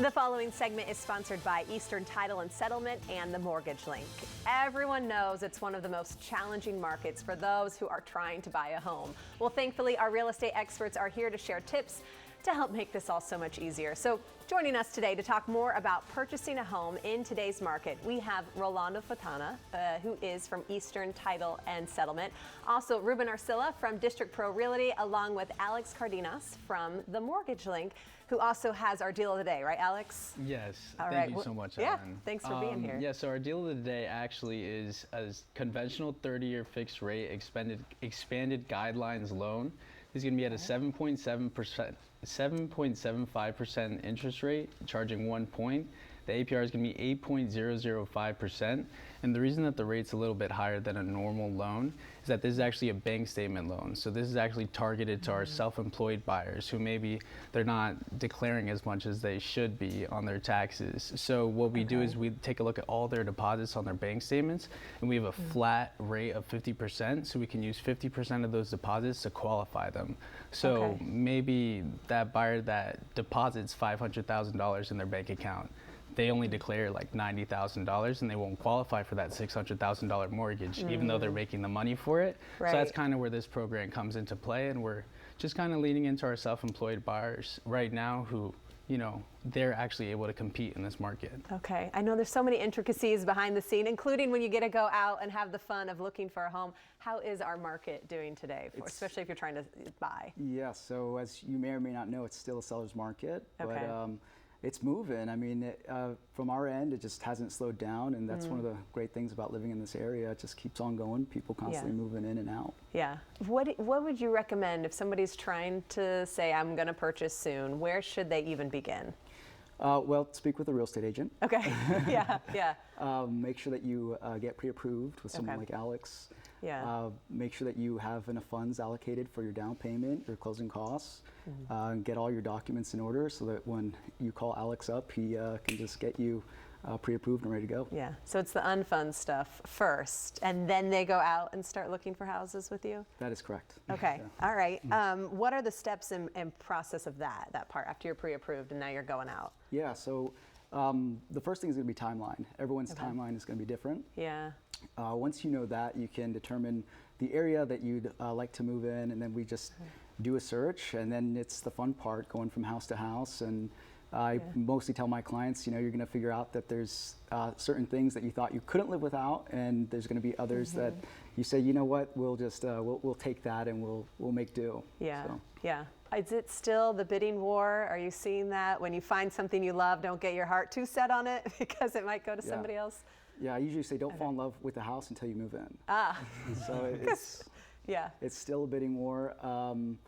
The following segment is sponsored by Eastern Title and Settlement and the Mortgage Link. Everyone knows it's one of the most challenging markets for those who are trying to buy a home. Well, thankfully, our real estate experts are here to share tips to help make this all so much easier. So joining us today to talk more about purchasing a home in today's market, we have Rolando Fontana, who is from Eastern Title and Settlement. Also, Ruben Arcilla from District Pro Realty, along with Alex Cardenas from the Mortgage Link, who also has our deal of the day, right, Alex? Yes. All Thank right. you so much, Yeah, Ellen. thanks for being here. Yeah, so our deal of the day actually is a conventional 30-year fixed rate expanded guidelines loan. It's going to be at a 7.75% interest rate, charging 1 point. The APR is going to be 8.005%. And the reason that the rate's a little bit higher than a normal loan is that this is actually a bank statement loan. So this is actually targeted to our self-employed buyers who maybe they're not declaring as much as they should be on their taxes. So what we do is we take a look at all their deposits on their bank statements, and we have a flat rate of 50%. So we can use 50% of those deposits to qualify them. So maybe that buyer that deposits $500,000 in their bank account, they only declare like $90,000 and they won't qualify for that $600,000 mortgage, even though they're making the money for it. Right. So that's kind of where this program comes into play, and we're just kind of leaning into our self-employed buyers right now who, you know, they're actually able to compete in this market. Okay, I know there's so many intricacies behind the scene, including when you get to go out and have the fun of looking for a home. How is our market doing today, especially if you're trying to buy? Yeah, so as you may or may not know, it's still a seller's market, Okay. but it's moving. I mean, from our end, it just hasn't slowed down, and that's one of the great things about living in this area. It just keeps on going, people constantly moving in and out. Yeah. What would you recommend if somebody's trying to say, I'm going to purchase soon? Where should they even begin? Well, speak with a real estate agent. Okay, yeah. Make sure that you get pre-approved with someone like Alex. Yeah. Make sure that you have enough funds allocated for your down payment, your closing costs. Get all your documents in order so that when you call Alex up, he can just get you pre-approved and ready to go. Yeah, so it's the unfun stuff first, and then they go out and start looking for houses with you? That is correct. Okay, Yeah. all right. What are the steps and process of that part after you're pre-approved and now you're going out? Yeah, so the first thing is going to be timeline. Everyone's timeline is going to be different. Yeah. Once you know that, you can determine the area that you'd like to move in, and then we just do a search, and then it's the fun part, going from house to house. And I mostly tell my clients, you know, you're going to figure out that there's certain things that you thought you couldn't live without, and there's going to be others that you say, you know what, we'll just we'll take that and we'll make do. Yeah, So. yeah. Is it still the bidding war? Are you seeing that when you find something you love, don't get your heart too set on it because it might go to somebody else? Yeah, I usually say don't fall in love with the house until you move in. So it's it's still a bidding war. You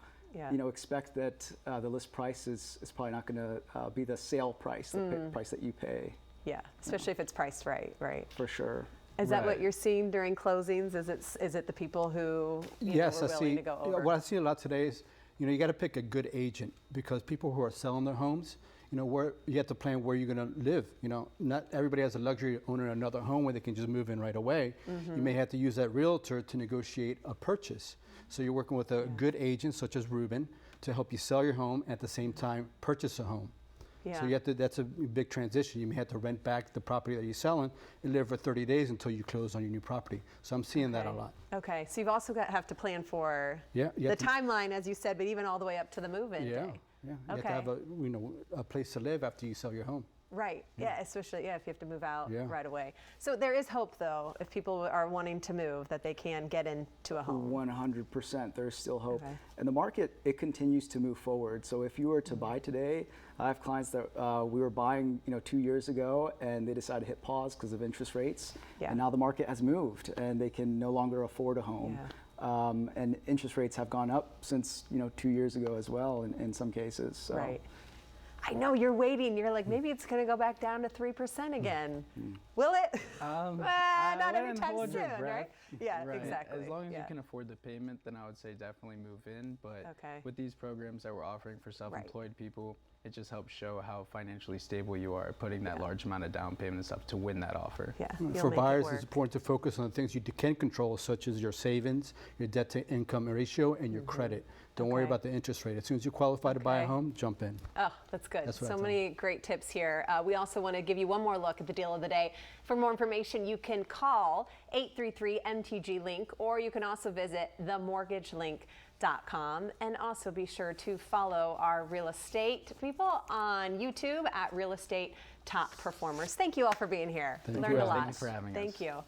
know, expect that the list price is probably not going to be the sale price, the price that you pay. Yeah, especially if it's priced right. For sure. Is that what you're seeing during closings? Is it the people who Yes, were willing to go over? what I see a lot today is, you know, you got to pick a good agent, because people who are selling their homes, you know, where you have to plan where you're going to live. You know, not everybody has the luxury of owning another home where they can just move in right away. You may have to use that realtor to negotiate a purchase. So you're working with a good agent such as Ruben to help you sell your home, at the same time purchase a home. Yeah. So you have to, that's a big transition. You may have to rent back the property that you're selling and live for 30 days until you close on your new property. So I'm seeing that a lot. Okay, so you've also have to plan for the timeline, as you said, but even all the way up to the move-in day. Yeah, you have to have a place to live after you sell your home. Right, yeah, especially if you have to move out right away. So there is hope, though, if people are wanting to move, that they can get into a home. 100%, there's still hope. Okay. And the market, it continues to move forward. So if you were to buy today, I have clients that we were buying 2 years ago, and they decided to hit pause because of interest rates. Yeah. And now the market has moved, and they can no longer afford a home. Yeah. And interest rates have gone up since 2 years ago as well in some cases. So. Right. I know you're waiting. You're like, maybe it's going to go back down to 3% again. Will it? Not anytime soon, right? Yeah, exactly. As long as you can afford the payment, then I would say definitely move in. But with these programs that we're offering for self-employed people, It just helps show how financially stable you are, putting that large amount of down payment and stuff to win that offer. Yeah, For buyers, it's important to focus on the things you can control, such as your savings, your debt to income ratio, and your credit. Don't worry Okay. about the interest rate. As soon as you qualify to buy a Okay. home, jump in. Oh, that's good. That's what I So tell many great tips here. We also want to give you one more look at the deal of the day. For more information, you can call 833-MTG-LINK, or you can also visit themortgagelink.com, and also be sure to follow our real estate people on YouTube at Real Estate Top Performers. Thank you all for being here. Thank Learned you. a lot. Thank you for having us. Thank you.